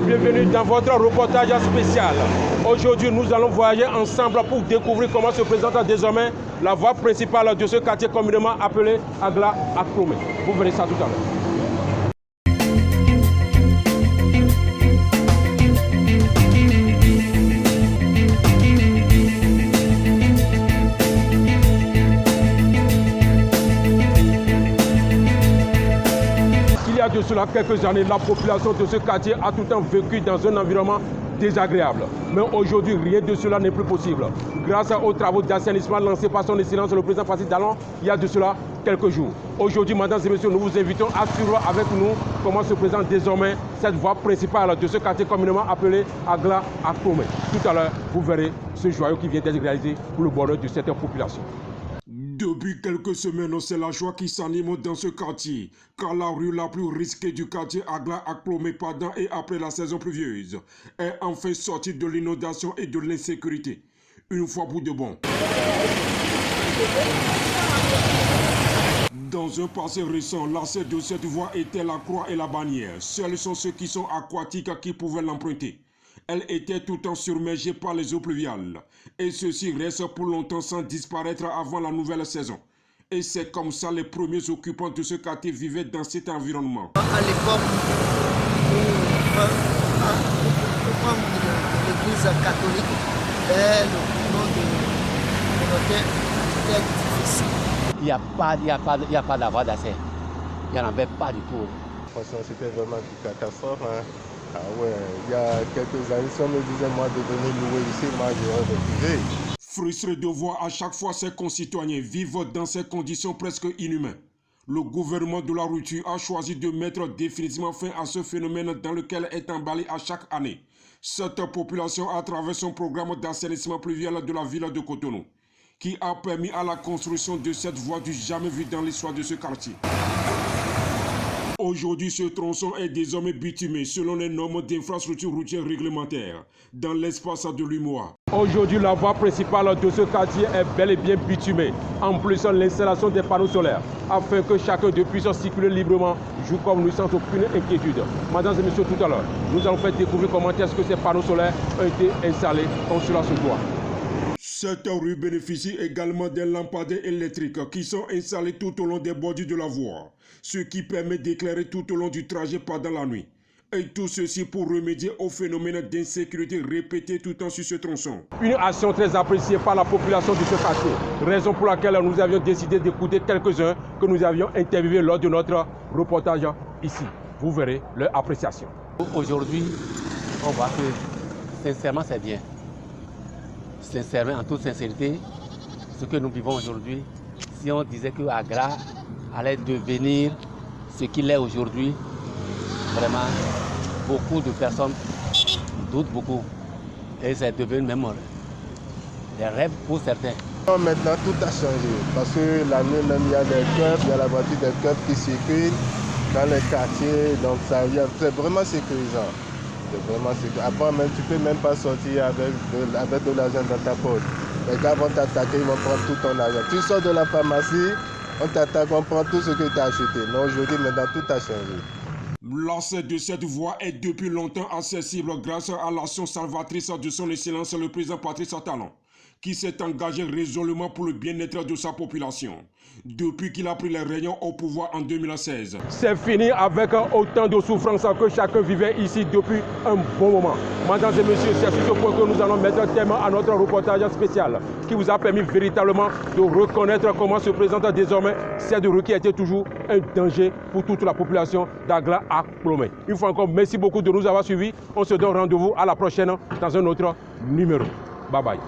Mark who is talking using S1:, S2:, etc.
S1: bienvenue dans votre reportage spécial. Aujourd'hui, nous allons voyager ensemble pour découvrir comment se présente désormais la voie principale de ce quartier communément appelé Agla Aklomé. Vous verrez ça tout à l'heure. Il y a de cela quelques années, la population de ce quartier a tout le temps vécu dans un environnement désagréable. Mais aujourd'hui, rien de cela n'est plus possible. Grâce aux travaux d'assainissement lancés par son Excellence le président Francis Talon, il y a de cela quelques jours. Aujourd'hui, mesdames et messieurs, nous vous invitons à suivre avec nous comment se présente désormais cette voie principale de ce quartier communément appelé Agla Aklomé. Tout à l'heure, vous verrez ce joyau qui vient d'être réalisé pour le bonheur de cette population.
S2: Depuis quelques semaines, c'est la joie qui s'anime dans ce quartier, car la rue la plus risquée du quartier Agla Aklomé pendant et après la saison pluvieuse est enfin sortie de l'inondation et de l'insécurité, une fois pour de bon. Dans un passé récent, l'accès de cette voie était la croix et la bannière. Seuls sont ceux qui sont aquatiques qui pouvaient l'emprunter. Elle était tout le temps submergée par les eaux pluviales. Et ceci reste pour longtemps sans disparaître avant la nouvelle saison. Et c'est comme ça les premiers occupants de ce quartier vivaient dans cet environnement.
S3: À l'époque, pour l'église catholique et le nom de communauté était difficile.
S4: Il n'y a pas d'avoir d'accès. Il n'y en avait pas du tout.
S5: Franchement, c'était vraiment une catastrophe. Hein. Ah ouais, il y a quelques années, si on me disait moi de venir louer ici, moi j'aurais refusé.
S2: Frustré de voir à chaque fois ses concitoyens vivre dans ces conditions presque inhumaines, le gouvernement de la rupture a choisi de mettre définitivement fin à ce phénomène dans lequel est emballée à chaque année cette population à travers son programme d'assainissement pluvial de la ville de Cotonou, qui a permis à la construction de cette voie du jamais vue dans l'histoire de ce quartier. Aujourd'hui, ce tronçon est désormais bitumé selon les normes d'infrastructure routière réglementaire dans l'espace de l'UMOA.
S1: Aujourd'hui, la voie principale de ce quartier est bel et bien bitumée. En plus, l'installation des panneaux solaires afin que chacun puisse circuler librement, joue comme nous sans aucune inquiétude. Mesdames et messieurs, tout à l'heure, nous allons faire découvrir comment est-ce que ces panneaux solaires ont été installés comme cela se doit.
S2: Cette rue bénéficie également des lampadaires électriques qui sont installés tout au long des bordures de la voie, ce qui permet d'éclairer tout au long du trajet pendant la nuit. Et tout ceci pour remédier au phénomène d'insécurité répété tout le temps sur ce tronçon.
S1: Une action très appréciée par la population de ce quartier, raison pour laquelle nous avions décidé d'écouter quelques-uns que nous avions interviewés lors de notre reportage ici. Vous verrez leur appréciation.
S4: Aujourd'hui, on voit que sincèrement c'est bien. Sincèrement, en toute sincérité, ce que nous vivons aujourd'hui, si on disait que Agla allait devenir ce qu'il est aujourd'hui, vraiment, beaucoup de personnes doutent beaucoup. Et c'est devenu même des rêves pour certains.
S5: Maintenant, tout a changé. Parce que la nuit même, il y a des keufs, il y a la voiture des keufs qui circulent dans les quartiers. Donc, c'est vraiment sécurisant. Après, même, tu ne peux même pas sortir avec de l'argent dans ta poche. Les gars vont t'attaquer, ils vont prendre tout ton argent. Tu sors de la pharmacie, on t'attaque, on prend tout ce que tu as acheté. Mais aujourd'hui, maintenant, tout a changé.
S2: L'accès de cette voie est depuis longtemps accessible grâce à l'action salvatrice de son Excellence le président Patrice Talon, qui s'est engagé résolument pour le bien-être de sa population depuis qu'il a pris les rayons au pouvoir en 2016.
S1: C'est fini avec autant de souffrance que chacun vivait ici depuis un bon moment. Mesdames et messieurs, c'est sur ce point que nous allons mettre terme à notre reportage spécial qui vous a permis véritablement de reconnaître comment se présente désormais cette rue qui était toujours un danger pour toute la population d'Agla Aklomé. Une fois encore, merci beaucoup de nous avoir suivis. On se donne rendez-vous à la prochaine dans un autre numéro. Bye bye.